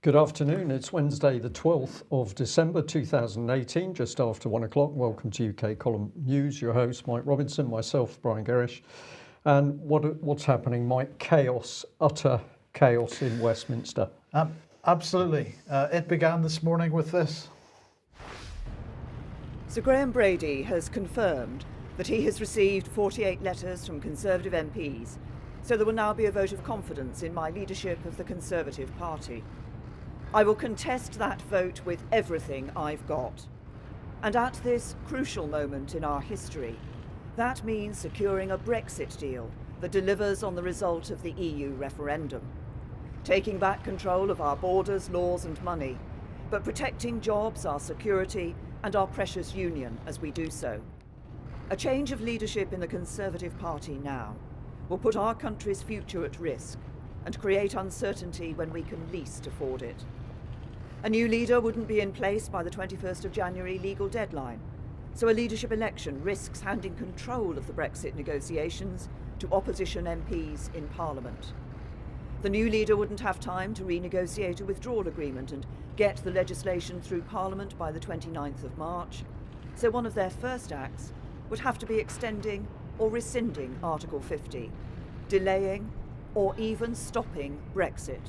Good afternoon. It's Wednesday, the 12th of December 2018, just after 1 o'clock. Welcome to UK Column News. Your host, Mike Robinson, myself, Brian Gerrish. And what's happening, Mike? Chaos, utter chaos in Westminster. Absolutely. It began this morning with this. Sir Graham Brady has confirmed that he has received 48 letters from Conservative MPs, so there will now be a vote of confidence in my leadership of the Conservative Party. I will contest that vote with everything I've got. And at this crucial moment in our history, that means securing a Brexit deal that delivers on the result of the EU referendum. Taking back control of our borders, laws and money, but protecting jobs, our security and our precious union as we do so. A change of leadership in the Conservative Party now will put our country's future at risk and create uncertainty when we can least afford it. A new leader wouldn't be in place by the 21st of January legal deadline, so a leadership election risks handing control of the Brexit negotiations to opposition MPs in Parliament. The new leader wouldn't have time to renegotiate a withdrawal agreement and get the legislation through Parliament by the 29th of March, so one of their first acts would have to be extending or rescinding Article 50, delaying or even stopping Brexit.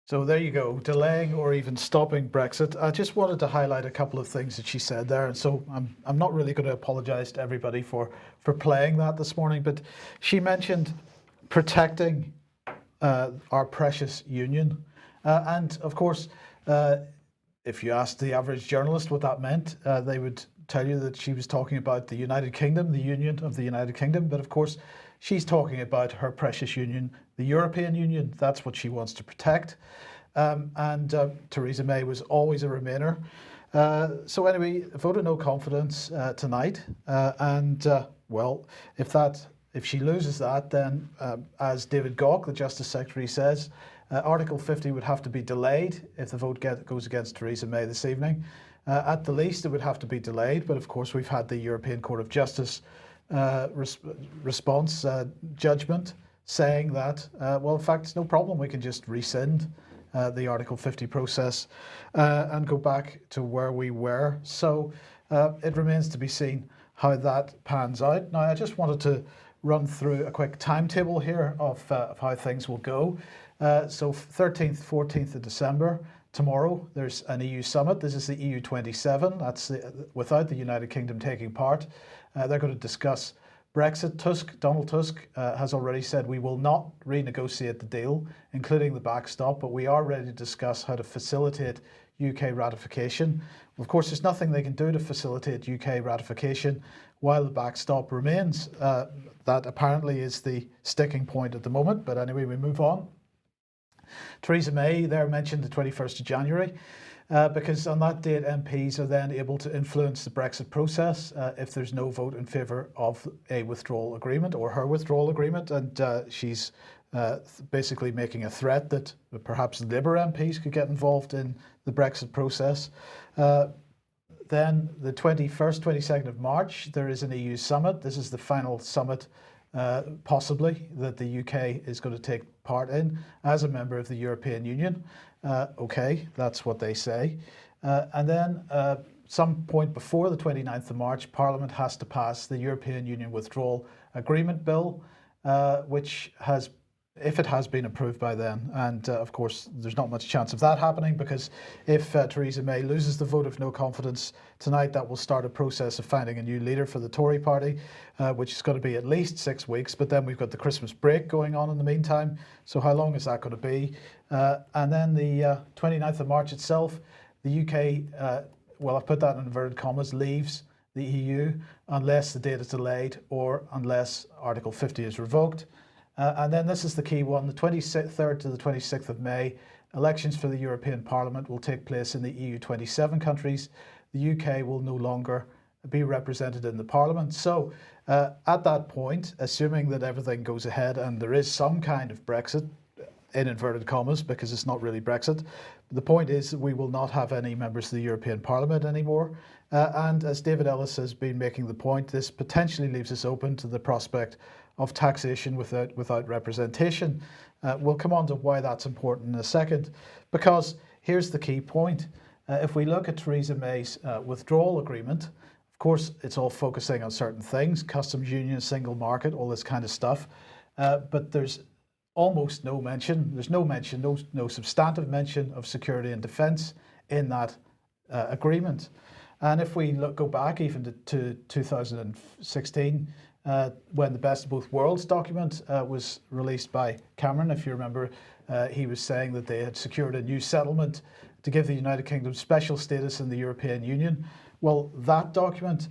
So there you go, delaying or even stopping Brexit. I just wanted to highlight a couple of things that she said there. And so I'm not really going to apologise to everybody for playing that this morning, but she mentioned protecting our precious union. And of course, if you asked the average journalist what that meant, they would tell you that she was talking about the United Kingdom, the Union of the United Kingdom. But of course, she's talking about her precious union, the European Union. That's what she wants to protect. And Theresa May was always a Remainer. So anyway, vote of no confidence tonight. Well, if she loses that, then as David Gauke, the Justice Secretary, says, Article 50 would have to be delayed if the vote goes against Theresa May this evening. At the least, it would have to be delayed. But of course, we've had the European Court of Justice response judgment saying that, well, in fact, it's no problem. We can just rescind the Article 50 process and go back to where we were. So it remains to be seen how that pans out. Now, I just wanted to run through a quick timetable here of how things will go. So 13th, 14th of December, tomorrow, there's an EU summit. This is the EU 27. That's without the United Kingdom taking part. They're going to discuss Brexit. Donald Tusk has already said we will not renegotiate the deal, including the backstop, but we are ready to discuss how to facilitate UK ratification. Of course, there's nothing they can do to facilitate UK ratification while the backstop remains. That apparently is the sticking point at the moment, but anyway, we move on. Theresa May there mentioned the 21st of January. Because on that date, MPs are then able to influence the Brexit process if there's no vote in favour of a withdrawal agreement or her withdrawal agreement. And she's basically making a threat that perhaps Labour MPs could get involved in the Brexit process. Then the 21st, 22nd of March, there is an EU summit. This is the final summit possibly that the UK is going to take part in as a member of the European Union. Okay, that's what they say. And then some point before the 29th of March, Parliament has to pass the European Union Withdrawal Agreement Bill, which has, if it has been approved by then, and of course there's not much chance of that happening, because if Theresa May loses the vote of no confidence tonight, that will start a process of finding a new leader for the Tory party, which is going to be at least 6 weeks, but then we've got the Christmas break going on in the meantime, so how long is that going to be? And then the 29th of March itself, the UK, well, I've put that in inverted commas, leaves the EU unless the date is delayed or unless Article 50 is revoked. And then this is the key one, the 23rd to the 26th of May, elections for the European Parliament will take place in the EU 27 countries. The UK will no longer be represented in the Parliament. So at that point, assuming that everything goes ahead and there is some kind of Brexit, in inverted commas, because it's not really Brexit, the point is that we will not have any members of the European Parliament anymore. And as David Ellis has been making the point, this potentially leaves us open to the prospect of taxation without representation. We'll come on to why that's important in a second, because here's the key point. If we look at Theresa May's withdrawal agreement, of course, it's all focusing on certain things, customs union, single market, all this kind of stuff. But there's almost no mention, no substantive mention of security and defence in that agreement. And if we go back even to 2016, when the Best of Both Worlds document was released by Cameron, if you remember, he was saying that they had secured a new settlement to give the United Kingdom special status in the European Union. Well, that document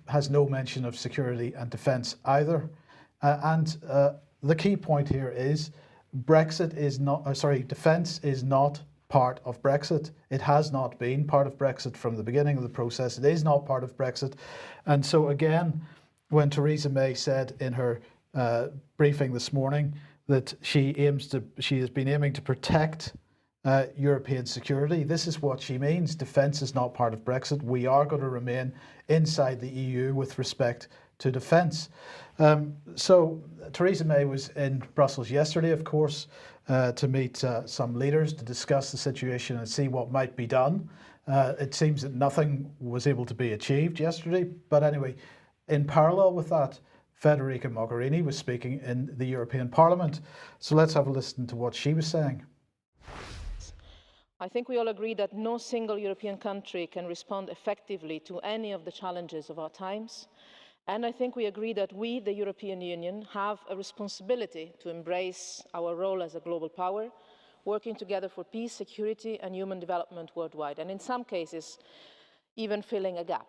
has no mention of security and defence either. The key point here is defence is not part of Brexit. It has not been part of Brexit from the beginning of the process. It is not part of Brexit. And so again, when Theresa May said in her briefing this morning that she has been aiming to protect European security, this is what she means. Defence is not part of Brexit. We are going to remain inside the EU with respect to defence. So Theresa May was in Brussels yesterday, of course, to meet some leaders to discuss the situation and see what might be done. It seems that nothing was able to be achieved yesterday. But anyway, in parallel with that, Federica Mogherini was speaking in the European Parliament. So let's have a listen to what she was saying. I think we all agree that no single European country can respond effectively to any of the challenges of our times. And I think we agree that we, the European Union, have a responsibility to embrace our role as a global power, working together for peace, security and human development worldwide, and in some cases, even filling a gap.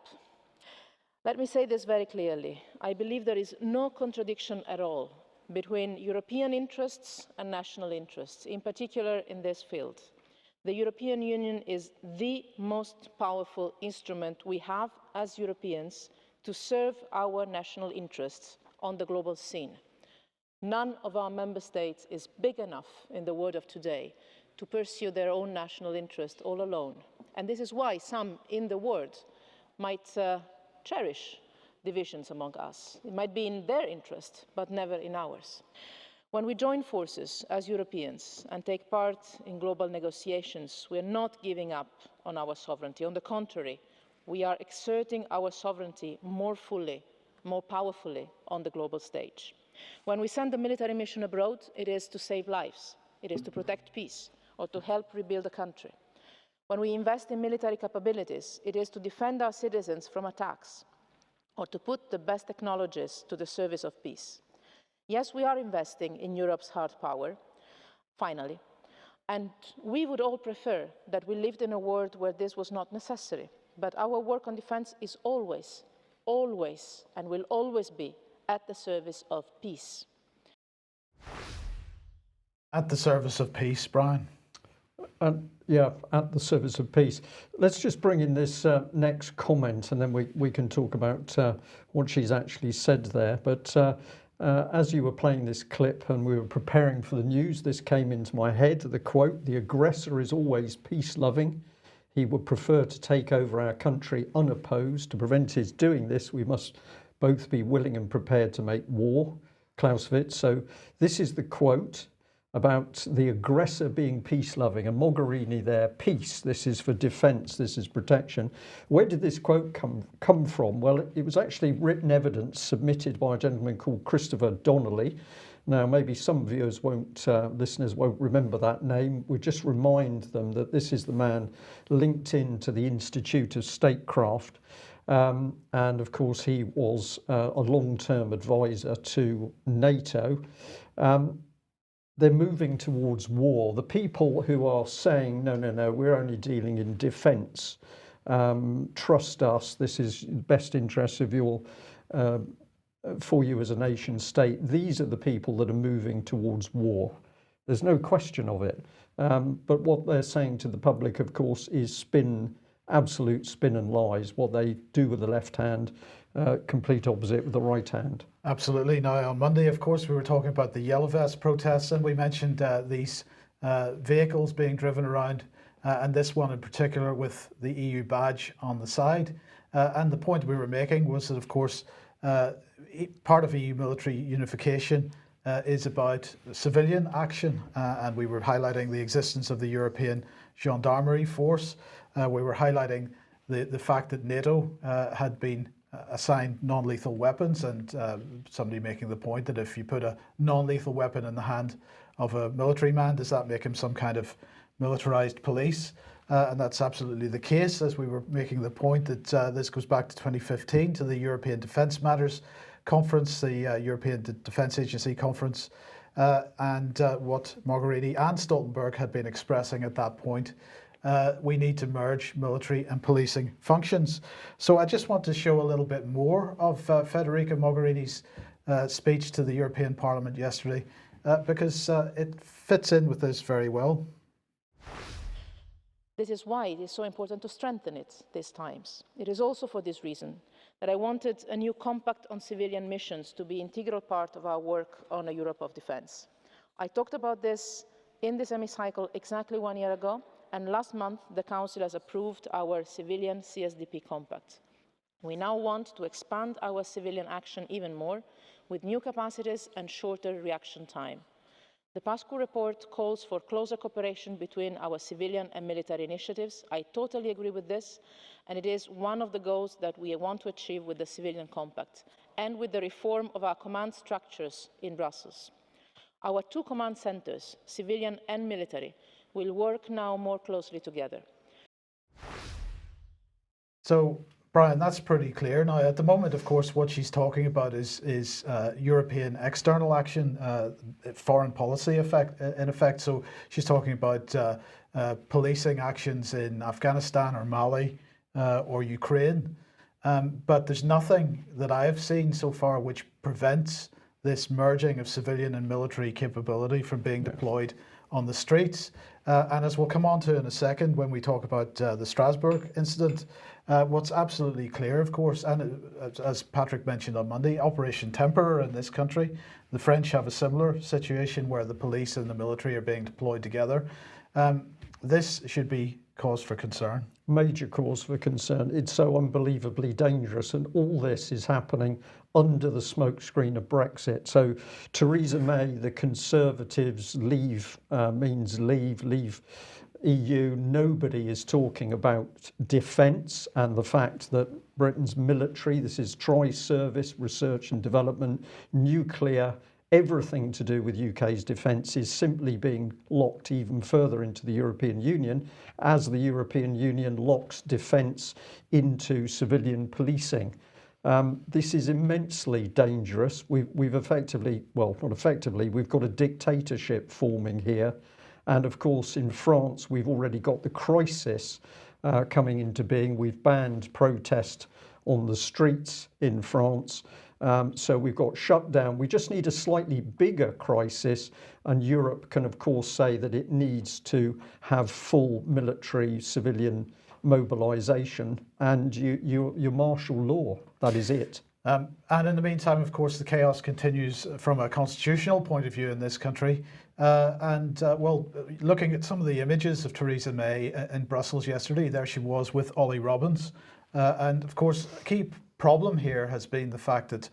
Let me say this very clearly. I believe there is no contradiction at all between European interests and national interests, in particular in this field. The European Union is the most powerful instrument we have as Europeans to serve our national interests on the global scene. None of our member states is big enough in the world of today to pursue their own national interest all alone. And this is why some in the world might cherish divisions among us. It might be in their interest, but never in ours. When we join forces as Europeans and take part in global negotiations, we are not giving up on our sovereignty. On the contrary, we are exerting our sovereignty more fully, more powerfully on the global stage. When we send a military mission abroad, it is to save lives, it is to protect peace, or to help rebuild a country. When we invest in military capabilities, it is to defend our citizens from attacks, or to put the best technologies to the service of peace. Yes, we are investing in Europe's hard power, finally, and we would all prefer that we lived in a world where this was not necessary. But our work on defence is always, and will always be at the service of peace. At the service of peace, Brian. Yeah, at the service of peace. Let's just bring in this next comment, and then we can talk about what she's actually said there. But as you were playing this clip and we were preparing for the news, this came into my head, the quote, "The aggressor is always peace-loving. He would prefer to take over our country unopposed. To prevent his doing this, we must both be willing and prepared to make war." Clausewitz. So this is the quote about the aggressor being peace-loving, and Mogherini there, peace, this is for defence, this is protection. Where did this quote come from? Well, it was actually written evidence submitted by a gentleman called Christopher Donnelly. Now, maybe some viewers listeners won't remember that name. We just remind them that this is the man linked into the Institute of Statecraft. And of course, he was a long-term advisor to NATO. They're moving towards war. The people who are saying, no, we're only dealing in defence. Trust us, this is the best interest of your for you as a nation state. These are the people that are moving towards war. There's no question of it. But what they're saying to the public, of course, is absolute spin and lies. What they do with the left hand, complete opposite with the right hand. Absolutely. Now, on Monday, of course, we were talking about the Yellow Vest protests, and we mentioned these vehicles being driven around, and this one in particular with the EU badge on the side. And the point we were making was that, of course, part of EU military unification is about civilian action, and we were highlighting the existence of the European Gendarmerie Force. We were highlighting the fact that NATO had been assigned non-lethal weapons, and somebody making the point that if you put a non-lethal weapon in the hand of a military man, does that make him some kind of militarized police? And that's absolutely the case, as we were making the point that this goes back to 2015 to the European Defence Matters Conference, the European Defence Agency Conference, and what Mogherini and Stoltenberg had been expressing at that point. We need to merge military and policing functions. So I just want to show a little bit more of Federica Mogherini's speech to the European Parliament yesterday, because it fits in with this very well. This is why it is so important to strengthen it these times. It is also for this reason that I wanted a new compact on civilian missions to be an integral part of our work on a Europe of defence. I talked about this in this hemicycle exactly 1 year ago, and last month the Council has approved our civilian CSDP compact. We now want to expand our civilian action even more, with new capacities and shorter reaction time. The PASCO report calls for closer cooperation between our civilian and military initiatives. I totally agree with this, and it is one of the goals that we want to achieve with the civilian compact and with the reform of our command structures in Brussels. Our two command centres, civilian and military, will work now more closely together. So, Brian, that's pretty clear. Now, at the moment, of course, what she's talking about is European external action, foreign policy in effect. So she's talking about policing actions in Afghanistan or Mali or Ukraine. But there's nothing that I have seen so far which prevents this merging of civilian and military capability from being deployed on the streets. And as we'll come on to in a second when we talk about the Strasbourg incident, what's absolutely clear, of course, and as Patrick mentioned on Monday, Operation Temper in this country, the French have a similar situation where the police and the military are being deployed together. This should be cause for concern. Major cause for concern. It's so unbelievably dangerous, and all this is happening under the smokescreen of Brexit. So Theresa May, the Conservatives, leave means leave EU. Nobody is talking about defence and the fact that Britain's military, this is tri-service, research and development, nuclear, everything to do with UK's defence is simply being locked even further into the European Union as the European Union locks defence into civilian policing. This is immensely dangerous. We've effectively, well, not effectively, we've got a dictatorship forming here. And of course, in France, we've already got the crisis coming into being. We've banned protest on the streets in France. So we've got shutdown. We just need a slightly bigger crisis, and Europe can, of course, say that it needs to have full military civilian mobilisation and your martial law. That is it. And in the meantime, of course, the chaos continues from a constitutional point of view in this country. Well, looking at some of the images of Theresa May in Brussels yesterday, there she was with Ollie Robbins. And of course, a key problem here has been the fact that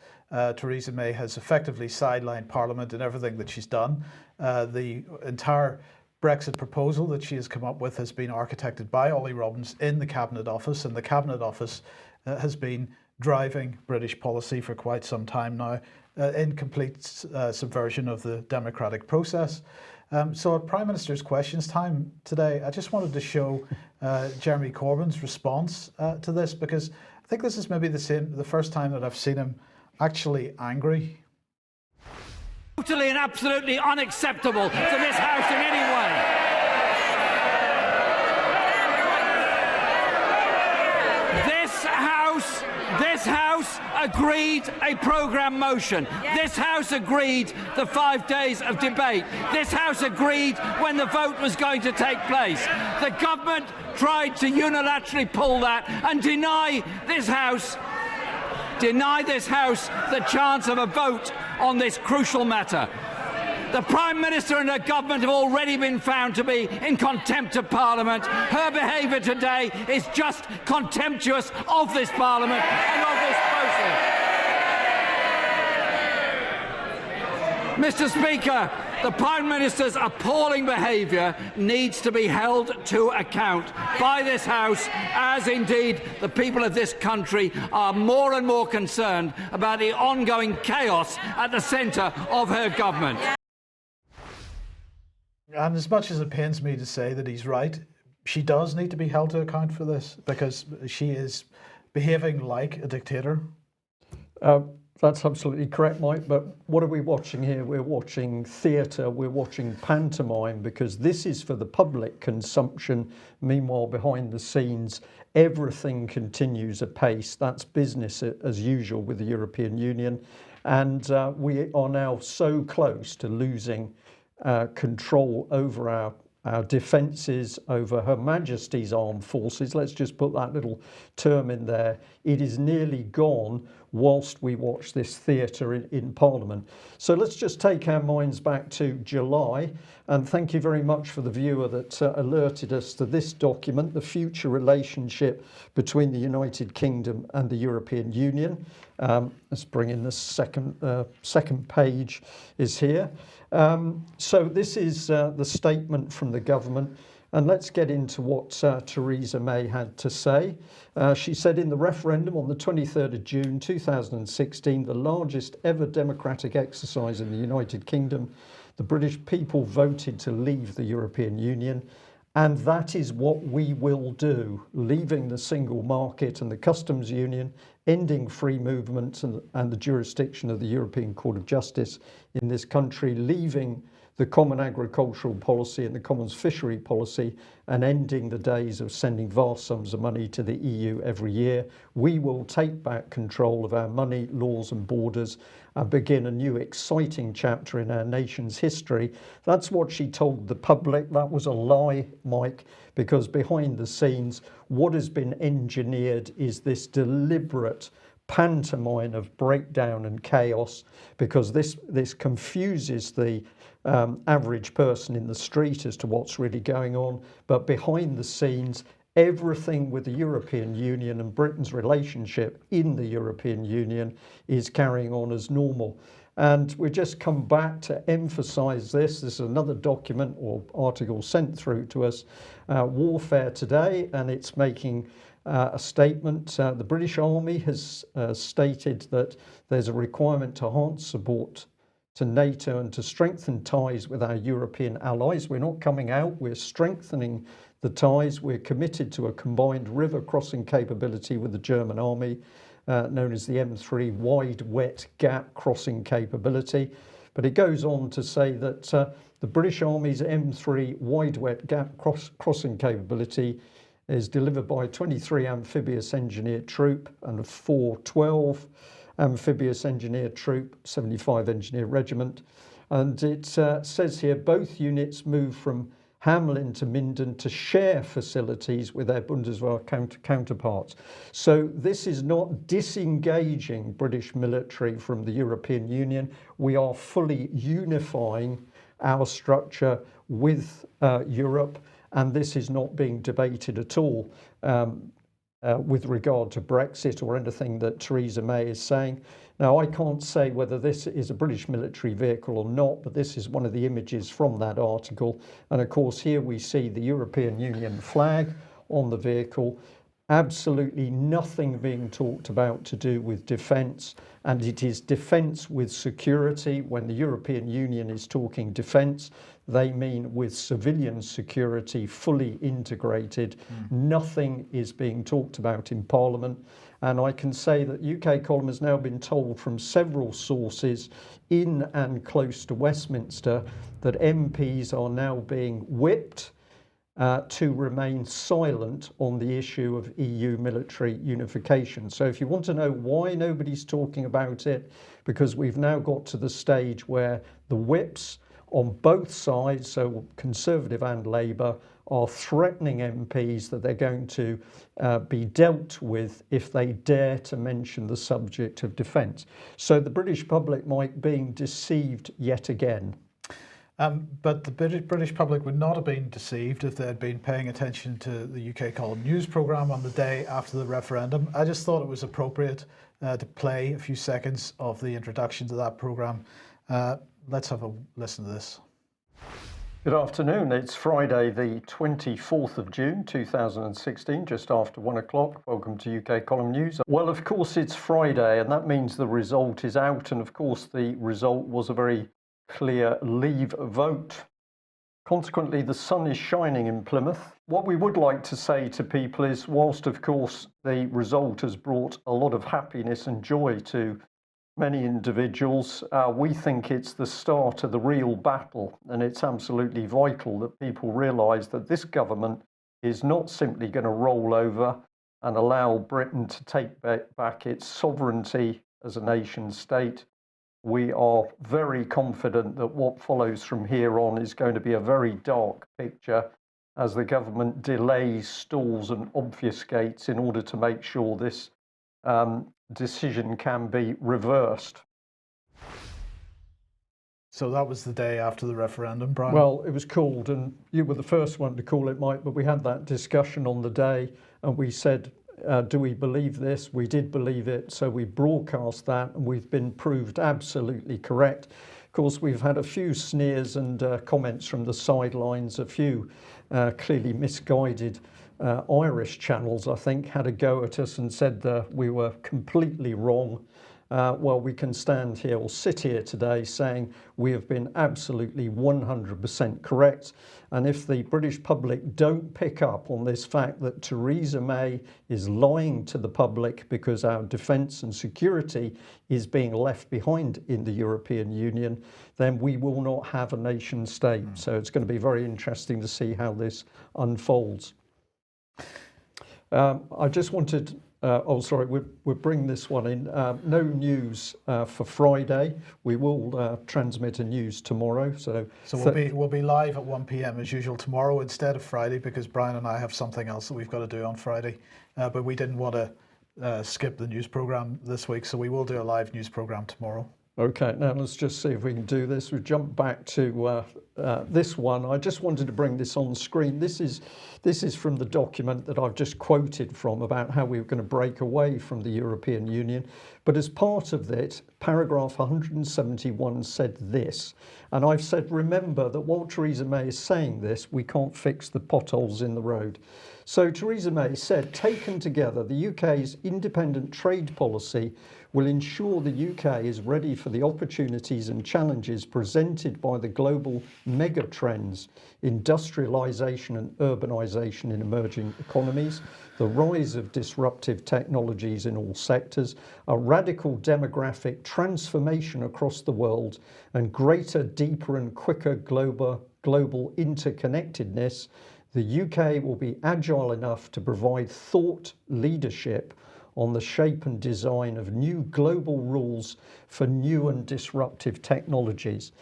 Theresa May has effectively sidelined Parliament in everything that she's done. The entire Brexit proposal that she has come up with has been architected by Ollie Robbins in the Cabinet Office, and the Cabinet Office has been driving British policy for quite some time now, in complete subversion of the democratic process. So at Prime Minister's Questions Time today, I just wanted to show Jeremy Corbyn's response to this, because I think this is maybe the first time that I've seen him actually angry. Totally and absolutely unacceptable to this House in any way. This House agreed a programme motion. This House agreed the 5 days of debate. This House agreed when the vote was going to take place. The government tried to unilaterally pull that and deny this House the chance of a vote on this crucial matter. The Prime Minister and her government have already been found to be in contempt of Parliament. Her behaviour today is just contemptuous of this Parliament and of this process. Mr. Speaker, the Prime Minister's appalling behaviour needs to be held to account by this House, as indeed the people of this country are more and more concerned about the ongoing chaos at the centre of her government. And as much as it pains me to say that he's right, she does need to be held to account for this, because she is behaving like a dictator. That's absolutely correct, Mike. But what are we watching here? We're watching theatre, we're watching pantomime, because this is for the public consumption. Meanwhile, behind the scenes, everything continues apace. That's business as usual with the European Union. And we are now so close to losing control over our defences, over Her Majesty's armed forces. Let's just put that little term in there. It is nearly gone whilst we watch this theatre in Parliament. So let's just take our minds back to July, and thank you very much for the viewer that alerted us to this document, the future relationship between the United Kingdom and the European Union. Let's bring in the second page is here. So this is the statement from the government, and let's get into what Theresa May had to say. She said in the referendum on the 23rd of June 2016, the largest ever democratic exercise in the United Kingdom, the British people voted to leave the European Union, and that is what we will do, leaving the single market and the customs union, ending free movement and the jurisdiction of the European Court of Justice in this country, leaving the common agricultural policy and the common fishery policy, and ending the days of sending vast sums of money to the EU every year. We will take back control of our money, laws and borders and begin a new exciting chapter in our nation's history. That's what she told the public. That was a lie, Mike, because behind the scenes, what has been engineered is this deliberate pantomime of breakdown and chaos, because this confuses the average person in the street as to what's really going on. But behind the scenes, everything with the European Union and Britain's relationship in the European Union is carrying on as normal. And we just come back to emphasize this. This is another document or article sent through to us, Warfare Today, and it's making a statement. The British Army has stated that there's a requirement to enhance support to NATO and to strengthen ties with our European allies. We're not coming out, we're strengthening the ties. We're committed to a combined river crossing capability with the German army, known as the M3 wide wet gap crossing capability. But it goes on to say that the British Army's M3 wide wet gap crossing capability is delivered by a 23 amphibious engineer troop and a 412 amphibious engineer troop, 75 engineer regiment. And it says here both units move from Hamelin to Minden to share facilities with their Bundeswehr counterparts. So this is not disengaging British military from the European Union. We are fully unifying our structure with Europe, and this is not being debated at all with regard to Brexit or anything that Theresa May is saying. Now, I can't say whether this is a British military vehicle or not, but this is one of the images from that article. And of course, here we see the European Union flag on the vehicle. Absolutely nothing being talked about to do with defence, and it is defence with security. When the European Union is talking defence, they mean with civilian security fully integrated. Nothing is being talked about in Parliament. And I can say that UK Column has now been told from several sources in and close to Westminster that MPs are now being whipped to remain silent on the issue of EU military unification. So if you want to know why nobody's talking about it, because we've now got to the stage where the whips on both sides, so Conservative and Labour, are threatening MPs that they're going to be dealt with if they dare to mention the subject of defence. So the British public might be deceived yet again. But the British public would not have been deceived if they had been paying attention to the UK Column News programme on the day after the referendum. I just thought it was appropriate to play a few seconds of the introduction to that programme. let's have a listen to this. Good afternoon. It's Friday, the 24th of June, 2016, just after 1 o'clock. Welcome to UK Column News. Well, of course, it's Friday, and that means the result is out. And of course, the result was a very clear leave vote. Consequently, the sun is shining in Plymouth. What we would like to say to people is, whilst, of course, the result has brought a lot of happiness and joy to many individuals, we think it's the start of the real battle, and it's absolutely vital that people realise that this government is not simply going to roll over and allow Britain to take back its sovereignty as a nation state. We are very confident that what follows from here on is going to be a very dark picture as the government delays, stalls and obfuscates in order to make sure this decision can be reversed. So that was the day after the referendum, Brian? Well, it was called, and you were the first one to call it, Mike, but we had that discussion on the day and we said, do we believe this? We did believe it, so we broadcast that and we've been proved absolutely correct. Of course, we've had a few sneers and comments from the sidelines, a few clearly misguided Irish channels, I think, had a go at us and said that we were completely wrong. Well, we can stand here or sit here today saying we have been absolutely 100% correct. And if the British public don't pick up on this fact that Theresa May is lying to the public because our defence and security is being left behind in the European Union, then we will not have a nation state. So it's going to be very interesting to see how this unfolds. I just wanted, we'll bring this one in. No news for Friday. We will transmit a news tomorrow. So we'll be live at 1 p.m. as usual tomorrow instead of Friday, because Brian and I have something else that we've got to do on Friday. But we didn't want to skip the news programme this week, so we will do a live news programme tomorrow. Okay, now let's just see if we can do this. We'll jump back to this one. I just wanted to bring this on screen. This is from the document that I've just quoted from about how we were going to break away from the European Union. But as part of it, paragraph 171 said this, and I've said, remember that while Theresa May is saying this, we can't fix the potholes in the road. So Theresa May said, taken together, the UK's independent trade policy will ensure the UK is ready for the opportunities and challenges presented by the global mega trends, industrialisation and urbanisation in emerging economies, the rise of disruptive technologies in all sectors, a radical demographic transformation across the world, and greater, deeper and quicker global interconnectedness. The UK will be agile enough to provide thought leadership on the shape and design of new global rules for new and disruptive technologies.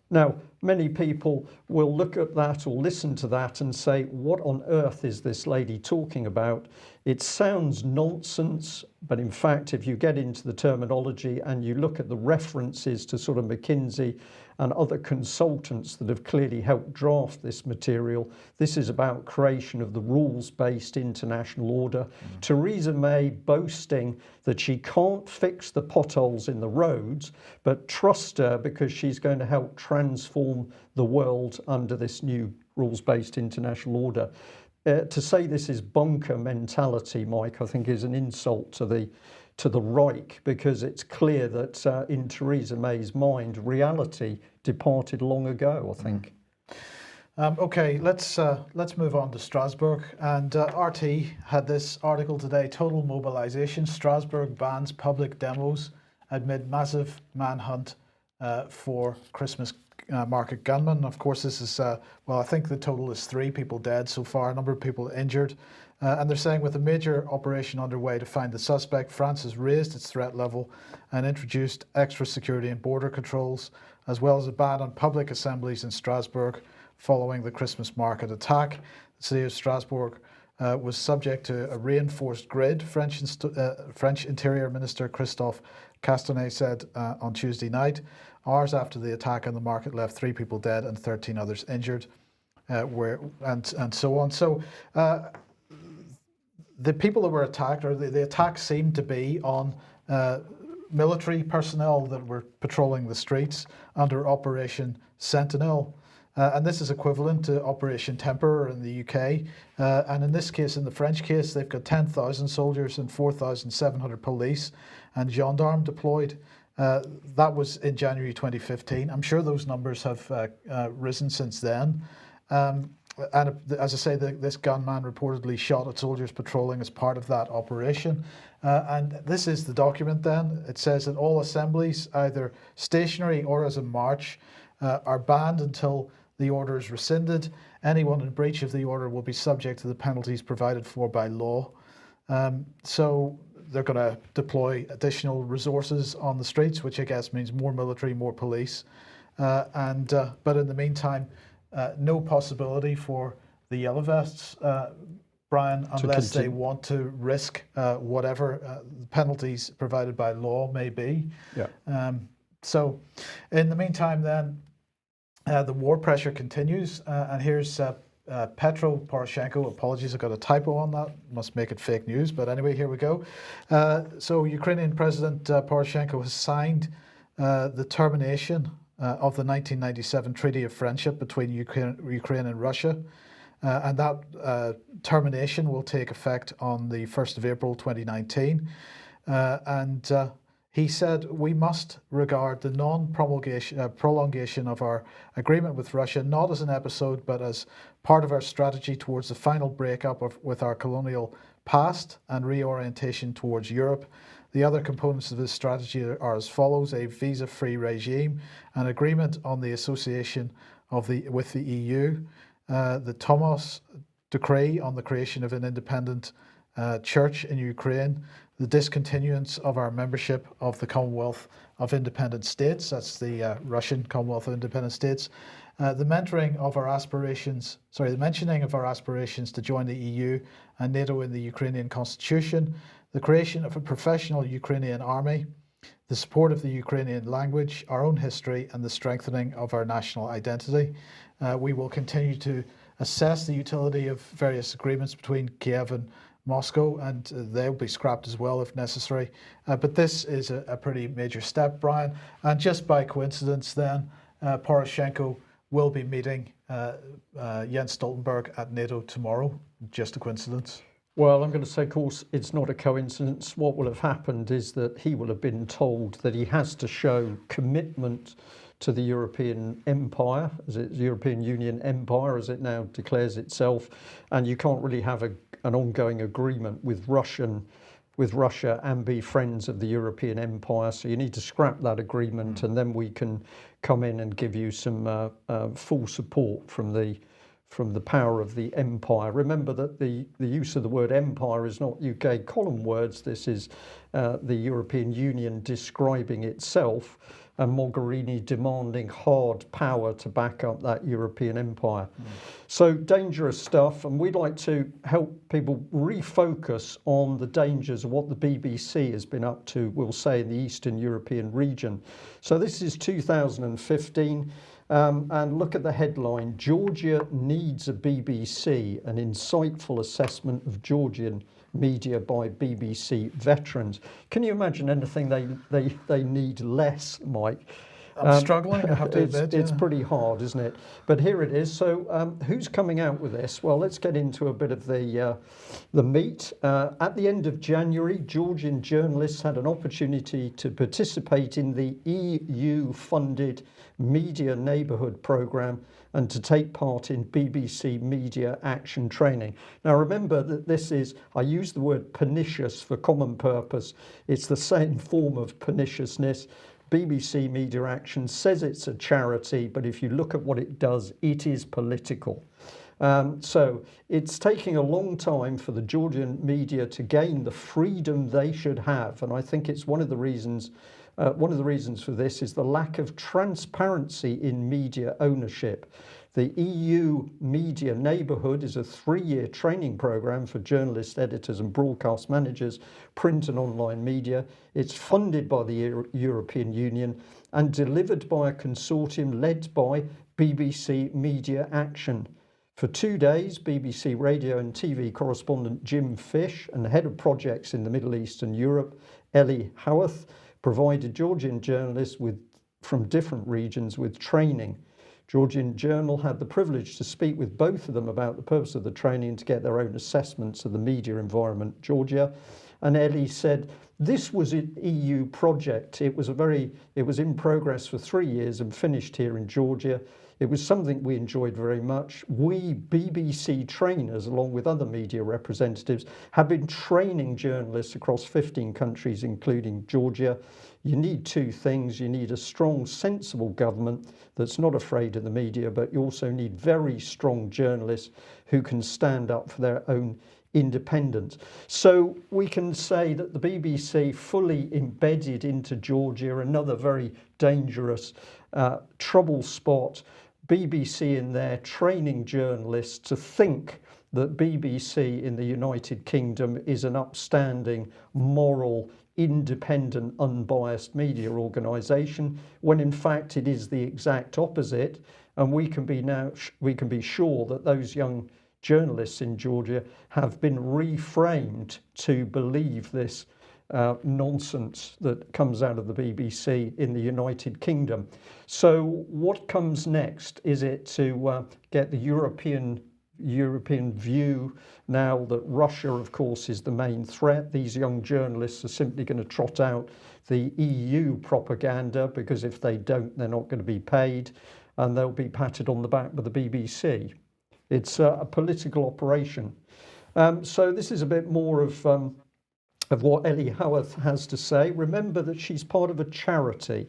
Now, many people will look at that or listen to that and say, what on earth is this lady talking about? It sounds nonsense, but in fact, if you get into the terminology and you look at the references to sort of McKinsey and other consultants that have clearly helped draft this material, this is about creation of the rules-based international order. Theresa May boasting that she can't fix the potholes in the roads, but trust her because she's going to help transform the world under this new rules-based international order. To say this is bunker mentality, Mike, I think is an insult to the Reich, because it's clear that in Theresa May's mind, reality departed long ago, I think. Okay, let's move on to Strasbourg. And RT had this article today, Total Mobilisation. Strasbourg bans public demos amid massive manhunt for Christmas market gunman. Of course, this is, well, I think the total is 3 people dead so far, a number of people injured. And they're saying with a major operation underway to find the suspect, France has raised its threat level and introduced extra security and border controls, as well as a ban on public assemblies in Strasbourg following the Christmas market attack. The city of Strasbourg was subject to a reinforced grid, French Interior Minister Christophe Castanet said on Tuesday night. Hours after the attack on the market left 3 people dead and 13 others injured, and so on. So the people that were attacked, or the attack seemed to be on military personnel that were patrolling the streets under Operation Sentinel. And this is equivalent to Operation Temper in the UK. And in this case, in the French case, they've got 10,000 soldiers and 4,700 police and gendarmes deployed. That was in January 2015. I'm sure those numbers have risen since then. And as I say, this gunman reportedly shot at soldiers patrolling as part of that operation. And this is the document then. It says that all assemblies, either stationary or as a march, are banned until the order is rescinded. Anyone in breach of the order will be subject to the penalties provided for by law. So they're going to deploy additional resources on the streets, which I guess means more military, more police. But in the meantime, no possibility for the Yellow Vests, Brian, unless they want to risk whatever penalties provided by law may be. Yeah. So in the meantime then, the war pressure continues, and here's Petro Poroshenko. Apologies, I got a typo on that. Must make it fake news, but anyway, here we go. So Ukrainian President Poroshenko has signed the termination of the 1997 Treaty of Friendship between Ukraine and Russia, and that termination will take effect on the 1st of April 2019. He said we must regard the prolongation of our agreement with Russia not as an episode, but as part of our strategy towards the final breakup with our colonial past and reorientation towards Europe. The other components of this strategy are as follows: a visa-free regime, an agreement on the association with the EU, the Tomos Decree on the creation of an independent church in Ukraine, the discontinuance of our membership of the Commonwealth of Independent States, that's the Russian Commonwealth of Independent States, the mentioning of our aspirations to join the EU and NATO in the Ukrainian constitution, the creation of a professional Ukrainian army, the support of the Ukrainian language, our own history, and the strengthening of our national identity. We will continue to assess the utility of various agreements between Kiev and Moscow, and they'll be scrapped as well if necessary. But this is a pretty major step, Brian. And just by coincidence then, Poroshenko will be meeting Jens Stoltenberg at NATO tomorrow. Just a coincidence. Well, I'm going to say, of course, it's not a coincidence. What will have happened is that he will have been told that he has to show commitment to the European empire, as it's European Union empire, as it now declares itself, and you can't really have an ongoing agreement with Russia and be friends of the European empire. So you need to scrap that agreement, and then we can come in and give you some full support from the power of the empire. Remember that the use of the word empire is not UK column words. This is the European Union describing itself, and Mogherini demanding hard power to back up that European empire. So dangerous stuff, and we'd like to help people refocus on the dangers of what the BBC has been up to, we'll say, in the Eastern European region. So this is 2015, and look at the headline: Georgia needs a BBC, an insightful assessment of Georgian media by BBC veterans. Can you imagine anything they need less, Mike? I'm struggling, I have to admit. It's pretty hard, isn't it? But here it is. So who's coming out with this? Well, let's get into a bit of the meat. At the end of January, Georgian journalists had an opportunity to participate in the EU-funded Media Neighbourhood programme and to take part in BBC media action training. Now remember that this is, I use the word pernicious for common purpose. It's the same form of perniciousness. BBC Media Action says it's a charity, but if you look at what it does, it is political. So it's taking a long time for the Georgian media to gain the freedom they should have, and I think it's one of the reasons for this is the lack of transparency in media ownership. The EU Media Neighbourhood is a 3-year training programme for journalists, editors and broadcast managers, print and online media. It's funded by the European Union and delivered by a consortium led by BBC Media Action. For 2 days, BBC radio and TV correspondent Jim Fish and head of projects in the Middle East and Europe, Ellie Howarth, provided Georgian journalists from different regions with training. Georgian Journal had the privilege to speak with both of them about the purpose of the training and to get their own assessments of the media environment in Georgia. And Ellie said, this was an EU project. It was in progress for 3 years and finished here in Georgia. It was something we enjoyed very much. We BBC trainers, along with other media representatives, have been training journalists across 15 countries, including Georgia. You need two things. You need a strong, sensible government that's not afraid of the media, but you also need very strong journalists who can stand up for their own independence. So we can say that the BBC fully embedded into Georgia, another very dangerous trouble spot. BBC in there training journalists to think that BBC in the United Kingdom is an upstanding, moral, independent, unbiased media organisation, when in fact it is the exact opposite. And we can be sure that those young journalists in Georgia have been reframed to believe this nonsense that comes out of the BBC in the United Kingdom. So what comes next? Is it to get the European view now that Russia, of course, is the main threat? These young journalists are simply going to trot out the EU propaganda, because if they don't, they're not going to be paid and they'll be patted on the back by the BBC. It's a political operation. So this is a bit more of what Ellie Howarth has to say. Remember that she's part of a charity.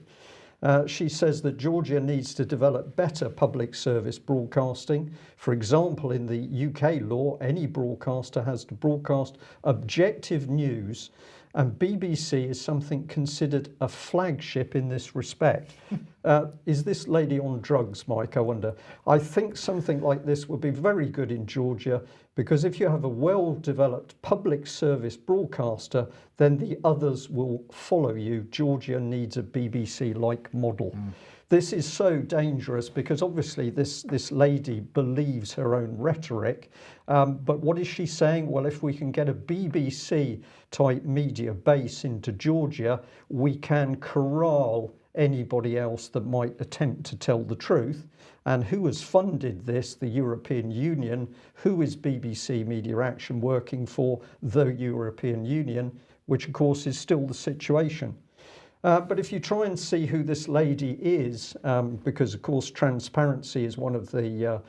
She says that Georgia needs to develop better public service broadcasting. For example, in the UK law, any broadcaster has to broadcast objective news, and BBC is something considered a flagship in this respect. Is this lady on drugs, Mike, I wonder? I think something like this would be very good in Georgia, because if you have a well-developed public service broadcaster, then the others will follow you. Georgia needs a BBC-like model. This is so dangerous because obviously this lady believes her own rhetoric. But what is she saying? Well, if we can get a BBC-type media base into Georgia, we can corral anybody else that might attempt to tell the truth. And who has funded this? The European Union. Who is BBC Media Action working for? The European Union, which of course is still the situation. But if you try and see who this lady is, because of course transparency is one of the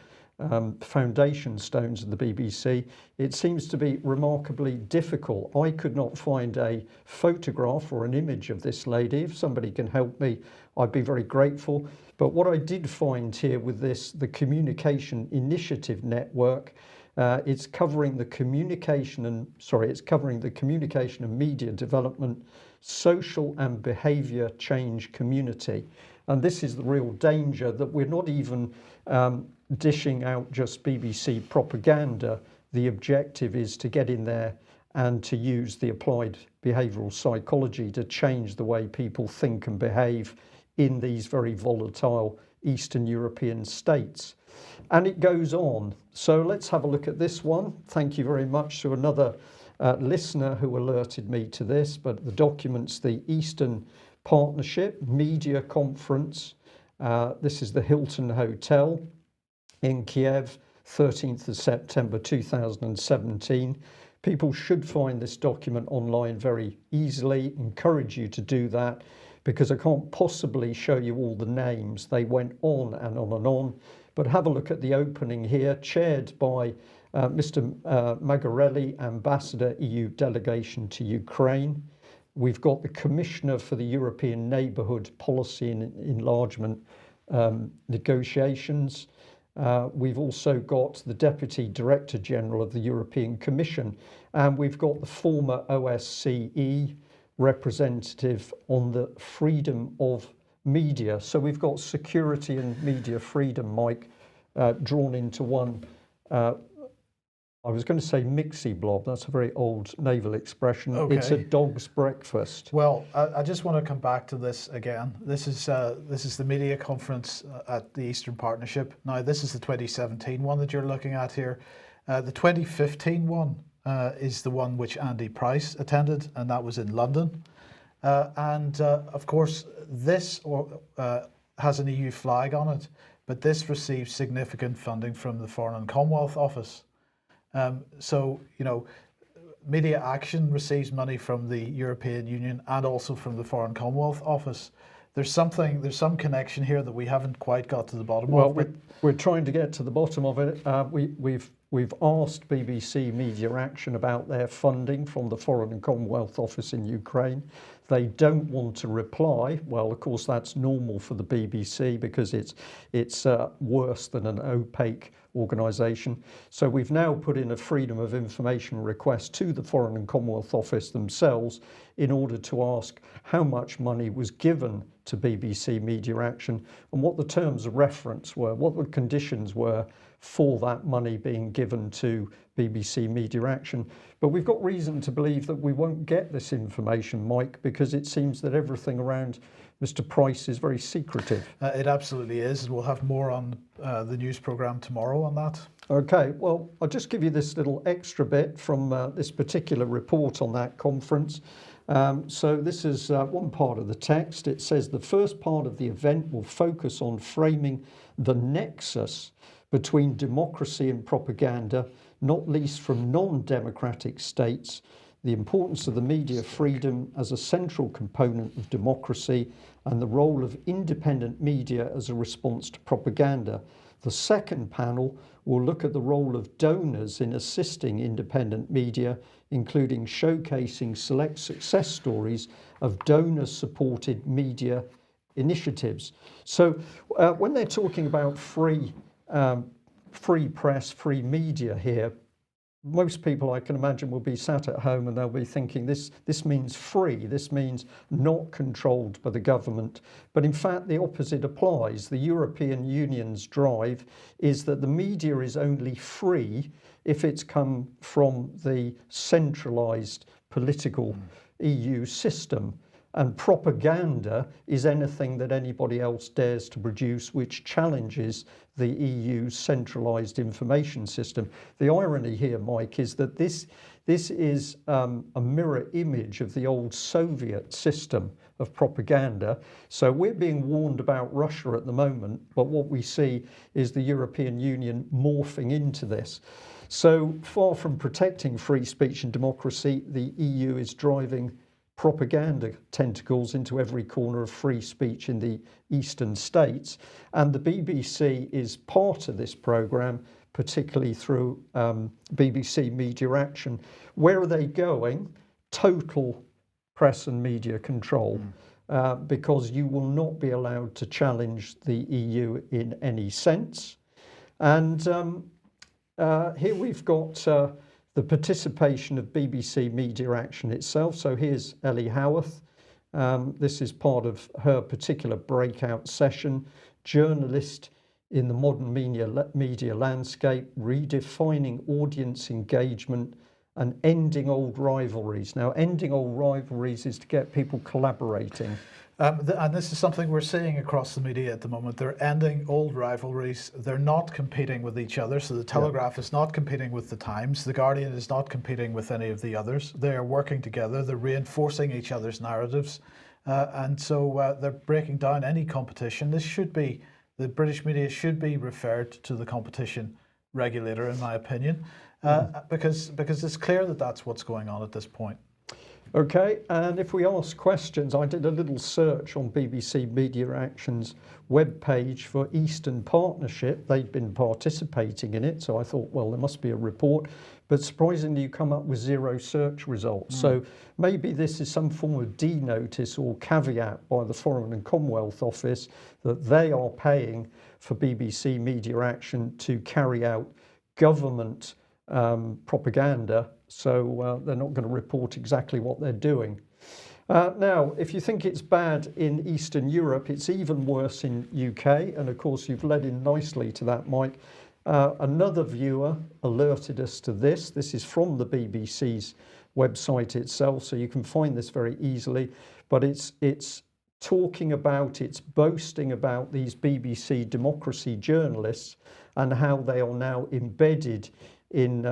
foundation stones of the BBC, it seems to be remarkably difficult. I could not find a photograph or an image of this lady. If somebody can help me, I'd be very grateful. But what I did find here with this, the Communication Initiative Network, it's covering the communication and media development, social and behaviour change community. And this is the real danger, that we're not even dishing out just BBC propaganda. The objective is to get in there and to use the applied behavioural psychology to change the way people think and behave in these very volatile Eastern European states. And it goes on. So let's have a look at this one. Thank you very much to another listener who alerted me to this, but the document's the Eastern Partnership Media Conference. This is the Hilton Hotel in Kiev, 13th of September 2017. People should find this document online very easily. Encourage you to do that, because I can't possibly show you all the names. They went on and on and on. But have a look at the opening here, chaired by Mr. Mogherini, Ambassador, EU Delegation to Ukraine. We've got the Commissioner for the European Neighbourhood Policy and Enlargement negotiations. We've also got the Deputy Director General of the European Commission, and we've got the former OSCE representative on the freedom of media. So we've got security and media freedom, Mike, drawn into one. I was going to say mixie blob. That's a very old naval expression. Okay. It's a dog's breakfast. Well, I just want to come back to this again. This is the media conference at the Eastern Partnership. Now, this is the 2017 one that you're looking at here. The 2015 one is the one which Andy Price attended, and that was in London. Of course, this has an EU flag on it, but this receives significant funding from the Foreign and Commonwealth Office. So, you know, Media Action receives money from the European Union and also from the Foreign Commonwealth Office. There's some connection here that we haven't quite got to the bottom of. Well, we're trying to get to the bottom of it. We've asked BBC Media Action about their funding from the Foreign and Commonwealth Office in Ukraine. They don't want to reply. Well, of course, that's normal for the BBC because it's worse than an opaque organisation. So we've now put in a freedom of information request to the Foreign and Commonwealth Office themselves in order to ask how much money was given to BBC Media Action and what the terms of reference were, what the conditions were for that money being given to BBC Media Action. But we've got reason to believe that we won't get this information, Mike, because it seems that everything around Mr. Price is very secretive. It absolutely is, and we'll have more on the news programme tomorrow on that. Okay, well, I'll just give you this little extra bit from this particular report on that conference. So this is one part of the text. It says the first part of the event will focus on framing the nexus between democracy and propaganda, not least from non-democratic states, the importance of the media freedom as a central component of democracy, and the role of independent media as a response to propaganda. The second panel will look at the role of donors in assisting independent media, including showcasing select success stories of donor-supported media initiatives. So when they're talking about free press, free media here, most people I can imagine will be sat at home and they'll be thinking this means free, this means not controlled by the government. But in fact, the opposite applies. The European Union's drive is that the media is only free if it's come from the centralised political EU system. And propaganda is anything that anybody else dares to produce which challenges the EU's centralised information system. The irony here, Mike, is that this is a mirror image of the old Soviet system of propaganda. So we're being warned about Russia at the moment, but what we see is the European Union morphing into this. So far from protecting free speech and democracy, the EU is driving propaganda tentacles into every corner of free speech in the eastern states, and the BBC is part of this programme, particularly through BBC Media Action. Where are they going? Total press and media control, because you will not be allowed to challenge the EU in any sense. And here we've got the participation of BBC Media Action itself. So here's Ellie Howarth. This is part of her particular breakout session. Journalist in the modern media landscape, redefining audience engagement and ending old rivalries. Now, ending old rivalries is to get people collaborating. And this is something we're seeing across the media at the moment. They're ending old rivalries. They're not competing with each other. So the Telegraph is not competing with the Times. The Guardian is not competing with any of the others. They are working together. They're reinforcing each other's narratives. And so they're breaking down any competition. The British media should be referred to the competition regulator, in my opinion, because it's clear that that's what's going on at this point. Okay, and if we ask questions, I did a little search on BBC Media Action's webpage for Eastern Partnership. They'd been participating in it, so I thought, well, there must be a report. But surprisingly, you come up with 0 search results. So maybe this is some form of denotice or caveat by the Foreign and Commonwealth Office that they are paying for BBC Media Action to carry out government propaganda, so they're not going to report exactly what they're doing. Now, if you think it's bad in Eastern Europe, it's even worse in UK, and of course you've led in nicely to that, Mike. Another viewer alerted us to this. This is from the BBC's website itself, so you can find this very easily, but it's talking about, it's boasting about these BBC democracy journalists and how they are now embedded in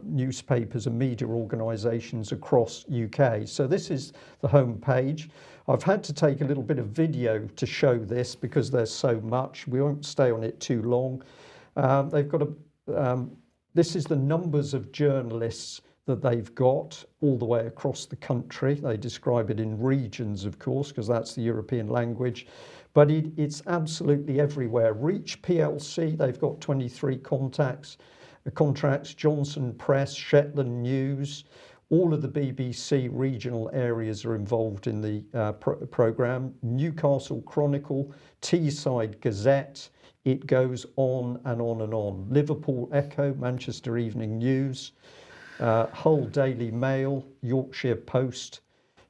newspapers and media organisations across UK. So this is the home page. I've had to take a little bit of video to show this because there's so much. We won't stay on it too long. They've got this is the numbers of journalists that they've got all the way across the country. They describe it in regions, of course, because that's the European language, but it's absolutely everywhere. Reach PLC, they've got 23 contracts, Johnson Press, Shetland News, all of the BBC regional areas are involved in the programme. Newcastle Chronicle, Teesside Gazette, it goes on and on and on. Liverpool Echo, Manchester Evening News, Hull Daily Mail, Yorkshire Post.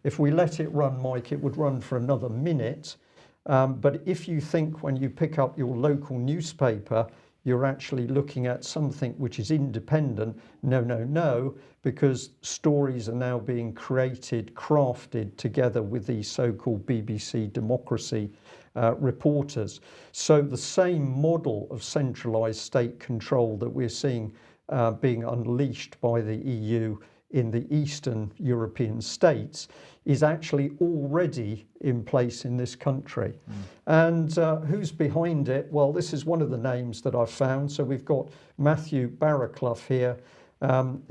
If we let it run, Mike, it would run for another minute. But if you think when you pick up your local newspaper, you're actually looking at something which is independent, no, because stories are now being created, crafted together with these so-called BBC democracy reporters. So the same model of centralised state control that we're seeing being unleashed by the EU in the Eastern European states is actually already in place in this country. And who's behind it? Well, this is one of the names that I've found. So we've got Matthew Barraclough here.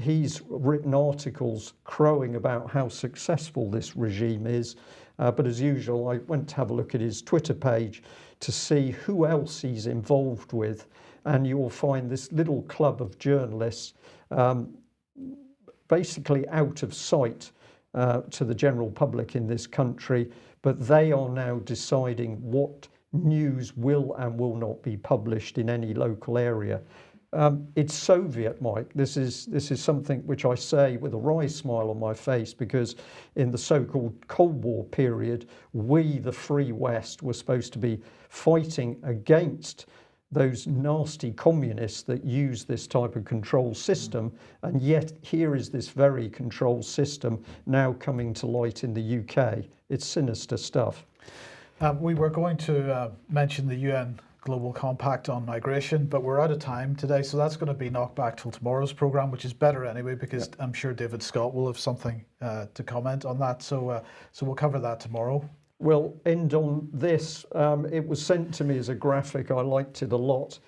He's written articles crowing about how successful this regime is. But as usual, I went to have a look at his Twitter page to see who else he's involved with. And you'll find this little club of journalists basically out of sight to the general public in this country, but they are now deciding what news will and will not be published in any local area. It's Soviet, Mike. This is something which I say with a wry smile on my face, because in the so-called Cold War period, we, the Free West, were supposed to be fighting against those nasty communists that use this type of control system, and yet here is this very control system now coming to light in the UK. It's sinister stuff. We were going to mention the UN Global Compact on migration, but we're out of time today, so that's going to be knocked back till tomorrow's programme, which is better anyway, because I'm sure David Scott will have something to comment on that. So we'll cover that tomorrow. We'll end on this. It was sent to me as a graphic. I liked it a lot.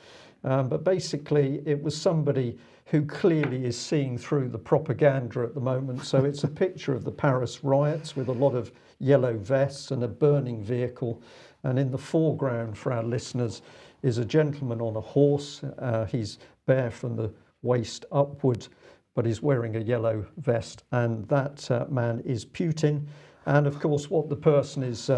But basically, it was somebody who clearly is seeing through the propaganda at the moment. So it's a picture of the Paris riots with a lot of yellow vests and a burning vehicle. And in the foreground, for our listeners, is a gentleman on a horse. He's bare from the waist upward, but he's wearing a yellow vest. And that man is Putin. And of course, what the person is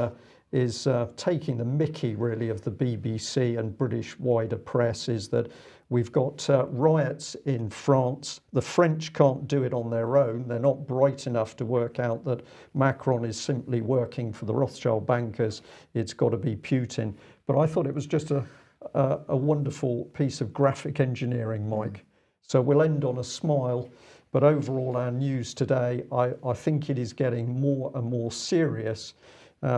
taking the mickey really of the BBC and British wider press is that we've got riots in France. The French can't do it on their own. They're not bright enough to work out that Macron is simply working for the Rothschild bankers. It's got to be Putin. But I thought it was just a wonderful piece of graphic engineering, Mike. So we'll end on a smile. But overall, our news today, I think it is getting more and more serious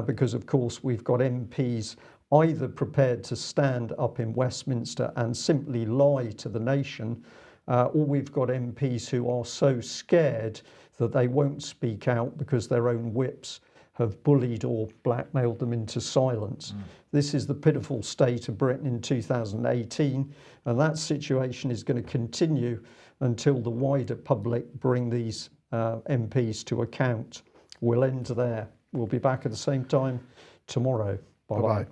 because, of course, we've got MPs either prepared to stand up in Westminster and simply lie to the nation, or we've got MPs who are so scared that they won't speak out because their own whips have bullied or blackmailed them into silence. This is the pitiful state of Britain in 2018, and that situation is going to continue until the wider public bring these MPs to account. We'll end there. We'll be back at the same time tomorrow. Bye-bye.